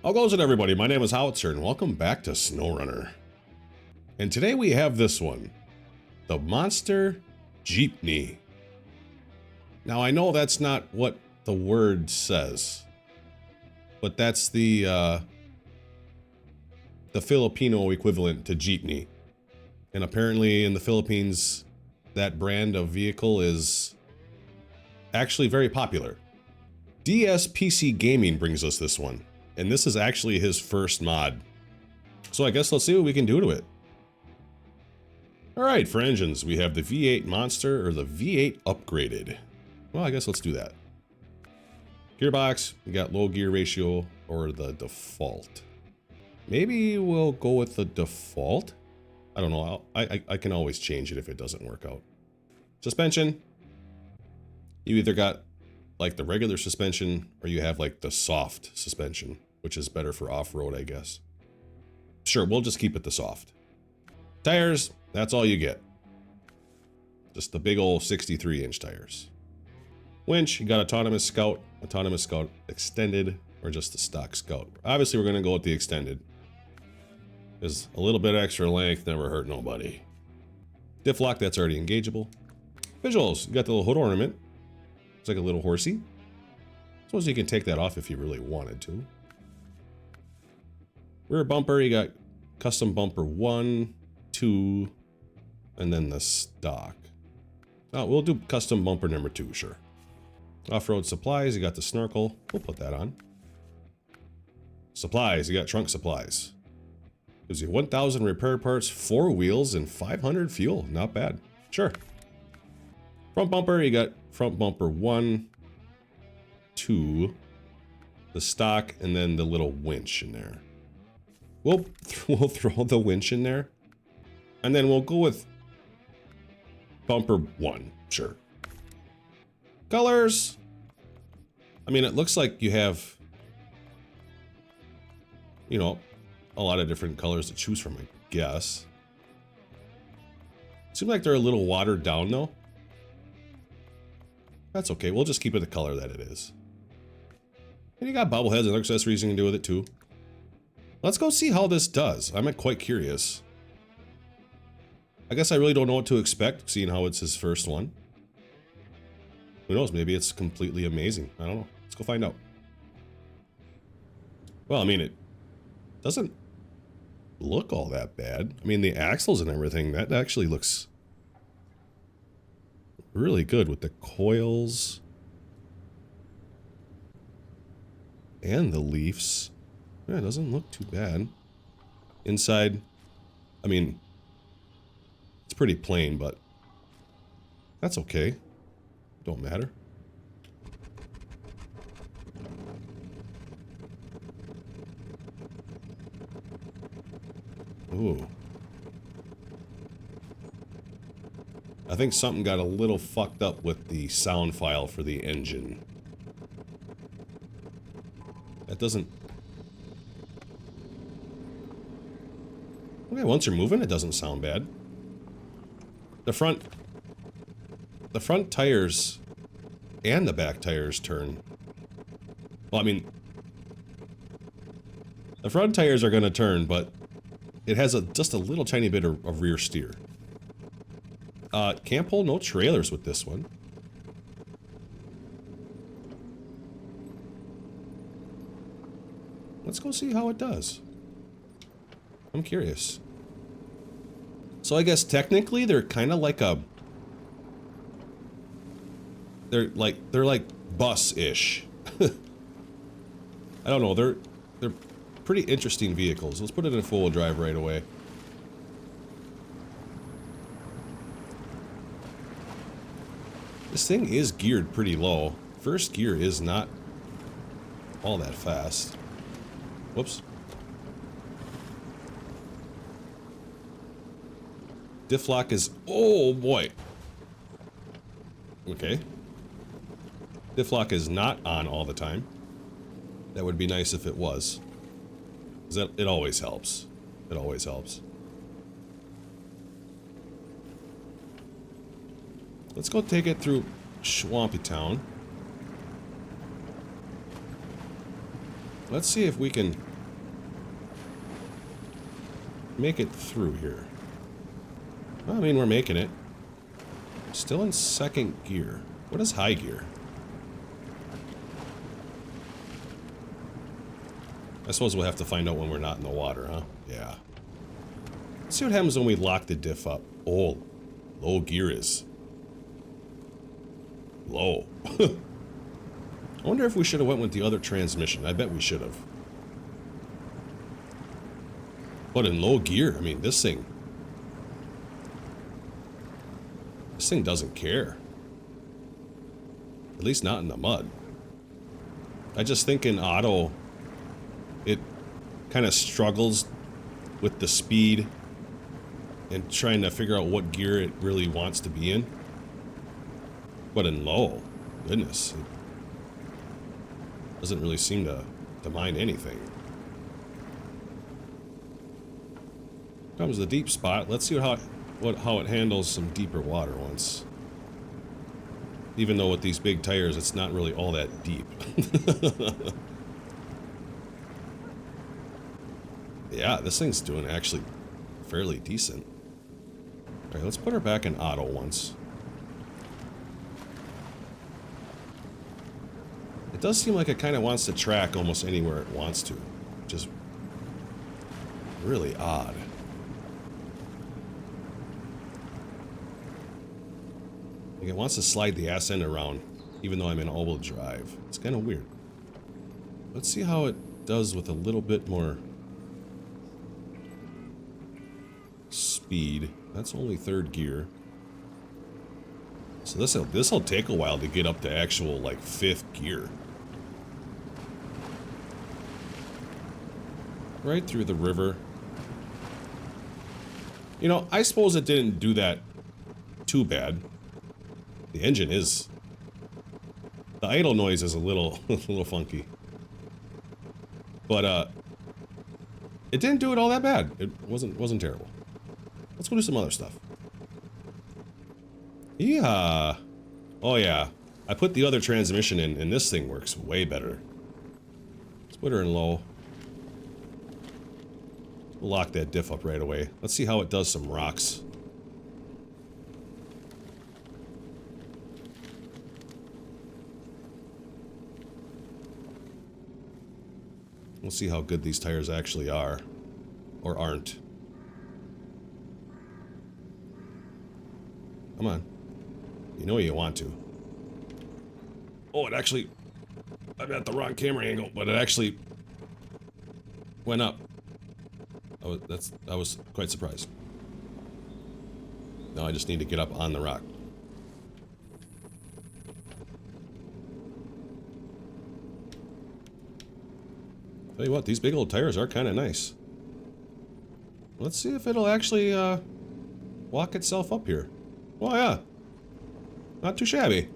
How goes it, everybody? My name is Howitzer, and welcome back to SnowRunner. And today we have this one, the Monster Dyipni. Now I know that's not what the word says, but that's the Filipino equivalent to jeepney. And apparently in the Philippines, that brand of vehicle is actually very popular. dspcgaming brings us this one. And this is actually his first mod. So I guess let's see what we can do to it. Alright, for engines, we have the V8 Monster or the V8 Upgraded. Well, I guess let's do that. Gearbox, we got low gear ratio or the default. Maybe we'll go with the default. I don't know, I can always change it if it doesn't work out. Suspension. You either got like the regular suspension, or you have like the soft suspension, which is better for off-road, I guess. Sure, we'll just keep it the soft. Tires, that's all you get. Just the big old 63-inch tires. Winch, you got Autonomous Scout Extended, or just the stock Scout. Obviously, we're gonna go with the Extended. Because a little bit extra length never hurt nobody. Diff lock, that's already engageable. Visuals, you got the little hood ornament. It's like a little horsey. Suppose you can take that off if you really wanted to. Rear bumper, you got custom bumper 1, 2, and then the stock. Oh, we'll do custom bumper number 2, sure. Off-road supplies, you got the snorkel. We'll put that on. Supplies, you got trunk supplies. Gives you 1,000 repair parts, 4 wheels, and 500 fuel. Not bad. Sure. Front bumper, you got front bumper 1, 2, the stock, and then the little winch in there. We'll throw the winch in there, and then we'll go with bumper 1, sure. Colors. I mean, it looks like you have, you know, a lot of different colors to choose from, I guess. Seems like they're a little watered down, though. That's okay, we'll just keep it the color that it is. And you got bobbleheads and other accessories you can do with it too. Let's go see how this does. I'm quite curious. I guess I really don't know what to expect, seeing how it's his first one. Who knows, maybe it's completely amazing. I don't know. Let's go find out. Well, I mean, it doesn't look all that bad. I mean, the axles and everything, that actually looks really good with the coils and the leafs. Yeah, it doesn't look too bad. Inside, I mean, it's pretty plain, but that's okay. Don't matter. Ooh. I think something got a little fucked up with the sound file for the engine. That doesn't... Okay, once you're moving, it doesn't sound bad. The front tires and the back tires turn. Well, I mean, the front tires are gonna turn, but it has just a little tiny bit of rear steer. Can't pull no trailers with this one. Let's go see how it does. I'm curious. So I guess technically they're kind of like a... They're like bus-ish. I don't know, they're pretty interesting vehicles. Let's put it in four-wheel drive right away. This thing is geared pretty low. First gear is not all that fast. Whoops. Diff lock is... Oh boy. Okay. Diff lock is not on all the time. That would be nice if it was. 'Cause it always helps. It always helps. Let's go take it through Swampy Town. Let's see if we can make it through here. Well, I mean, we're making it. Still in second gear. What is high gear? I suppose we'll have to find out when we're not in the water, huh? Yeah. Let's see what happens when we lock the diff up. Oh, low gear is low. I wonder if we should have went with the other transmission. I bet we should have. But in low gear, I mean, this thing doesn't care. At least not in the mud. I just think in auto, it kind of struggles with the speed and trying to figure out what gear it really wants to be in. But in low, goodness, it doesn't really seem to mind anything. Comes the deep spot. Let's see how it handles some deeper water once. Even though with these big tires, it's not really all that deep. Yeah, this thing's doing actually fairly decent. All right, let's put her back in auto once. It does seem like it kind of wants to track almost anywhere it wants to, which is really odd. Like it wants to slide the ass end around, even though I'm in all-wheel drive. It's kind of weird. Let's see how it does with a little bit more speed. That's only third gear. So this'll take a while to get up to actual like fifth gear. Right through the river. You know, I suppose it didn't do that too bad. The engine is... The idle noise is a little funky. But, it didn't do it all that bad. It wasn't terrible. Let's go do some other stuff. Yeah. Oh, yeah. I put the other transmission in, and this thing works way better. Let's put her in low. We'll lock that diff up right away. Let's see how it does some rocks. We'll see how good these tires actually are. Or aren't. Come on. You know you want to. Oh, it actually... I'm at the wrong camera angle, but it actually... went up. I was quite surprised. Now I just need to get up on the rock. Tell you what, these big old tires are kind of nice. Let's see if it'll actually walk itself up here. Oh yeah, not too shabby.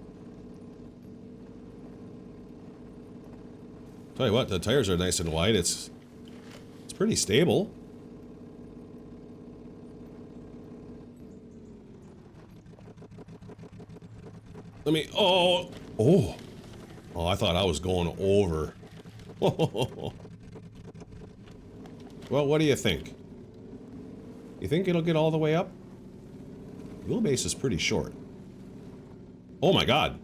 Tell you what, the tires are nice and wide. It's pretty stable. Let me. Oh. I thought I was going over. Well, what do you think? You think it'll get all the way up? Wheelbase is pretty short. Oh my god.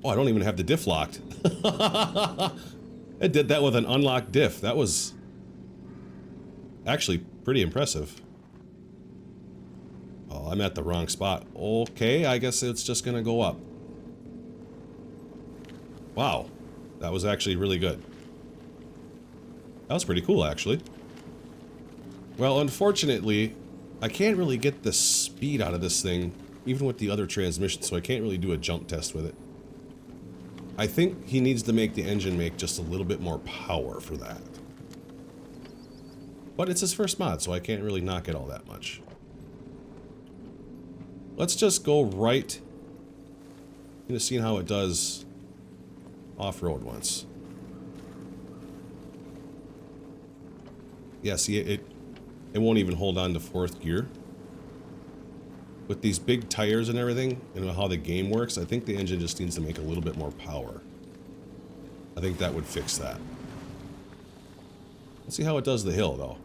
Oh, I don't even have the diff locked. It did that with an unlocked diff. That was actually pretty impressive. Oh, I'm at the wrong spot. Okay, I guess it's just gonna go up. Wow. That was actually really good. That was pretty cool, actually. Well, unfortunately, I can't really get the speed out of this thing, even with the other transmission, so I can't really do a jump test with it. I think he needs to make the engine make just a little bit more power for that. But it's his first mod, so I can't really knock it all that much. Let's just go right into seeing how it does off-road once. Yeah, see, it won't even hold on to fourth gear. With these big tires and everything, and how the game works, I think the engine just needs to make a little bit more power. I think that would fix that. Let's see how it does the hill, though.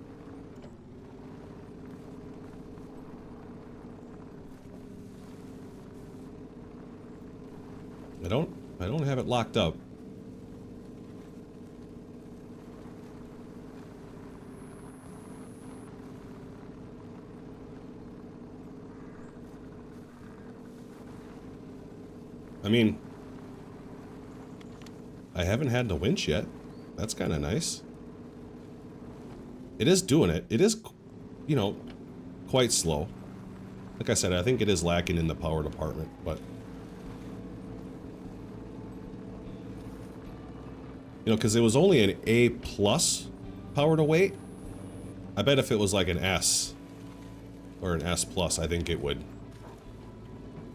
I don't have it locked up. I mean, I haven't had the winch yet. That's kind of nice. It is doing it. It is, you know, quite slow. Like I said, I think it is lacking in the power department, but... You know, because it was only an A+ power to weight. I bet if it was like an S or an S+, I think it would...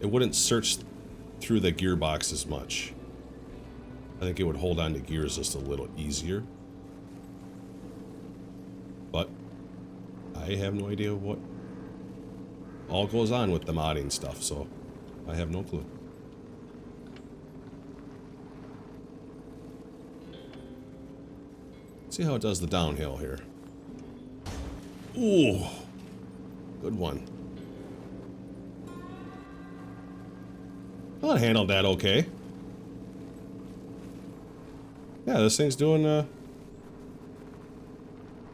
It wouldn't search through the gearbox as much. I think it would hold on to gears just a little easier. But I have no idea what all goes on with the modding stuff, so I have no clue. Let's see how it does the downhill here. Ooh, good one. Well, it handled that okay. Yeah, this thing's doing,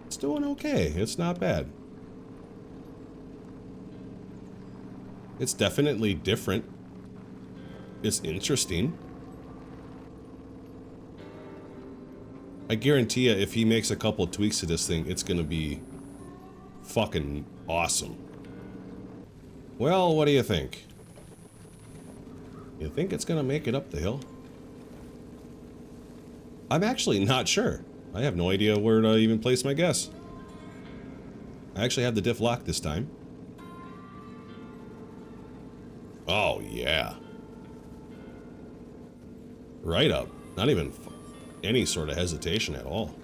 it's doing okay. It's not bad. It's definitely different. It's interesting. I guarantee you, if he makes a couple tweaks to this thing, it's gonna be fucking awesome. Well, what do you think? You think it's gonna make it up the hill? I'm actually not sure. I have no idea where to even place my guess. I actually have the diff lock this time. Oh, yeah. Right up. Not even any sort of hesitation at all.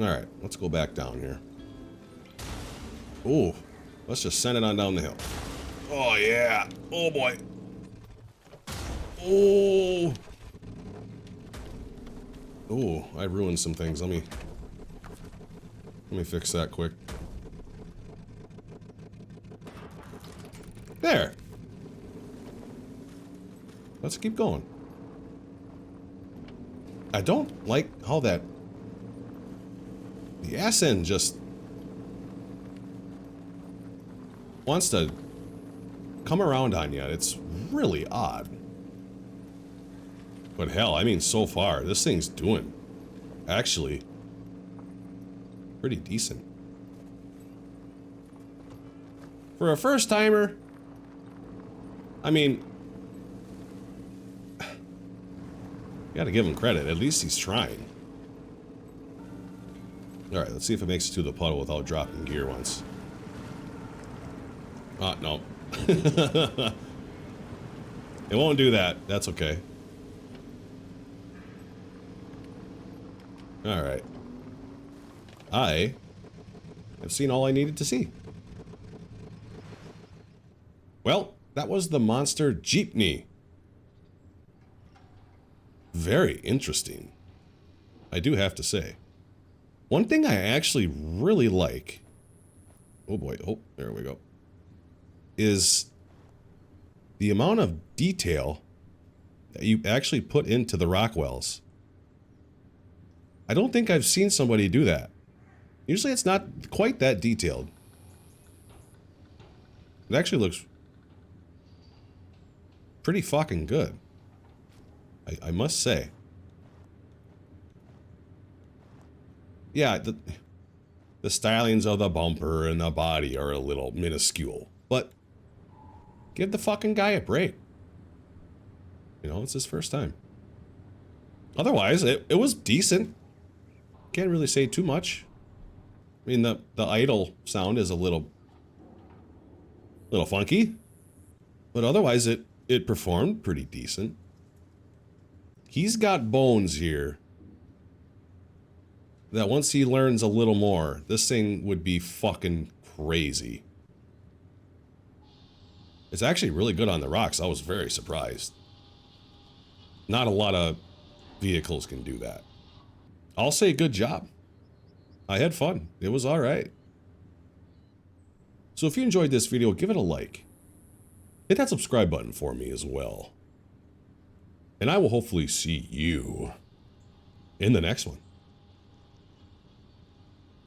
Alright, let's go back down here. Ooh, let's just send it on down the hill. Oh, yeah. Oh, boy. Oh. Oh, I ruined some things. Let me fix that quick. There. Let's keep going. I don't like how that... The ass end just... wants to come around on you. It's really odd. But hell, I mean, so far, this thing's doing... actually... pretty decent. For a first-timer... I mean... gotta give him credit. At least he's trying. Alright, let's see if it makes it to the puddle without dropping gear once. Ah, no. It won't do that. That's okay. Alright. I have seen all I needed to see. Well, that was the monster Dyipni. Very interesting, I do have to say. One thing I actually really like... oh boy, oh, there we go. Is the amount of detail that you actually put into the Rockwells. I don't think I've seen somebody do that. Usually it's not quite that detailed. It actually looks pretty fucking good. I must say. Yeah, the stylings of the bumper and the body are a little minuscule, but give the fucking guy a break. You know, it's his first time. Otherwise, it was decent. Can't really say too much. I mean, the idle sound is a little funky, but otherwise it performed pretty decent. He's got bones here that once he learns a little more, this thing would be fucking crazy. It's actually really good on the rocks. I was very surprised. Not a lot of vehicles can do that. I'll say good job. I had fun. It was all right. So if you enjoyed this video, give it a like. Hit that subscribe button for me as well. And I will hopefully see you in the next one.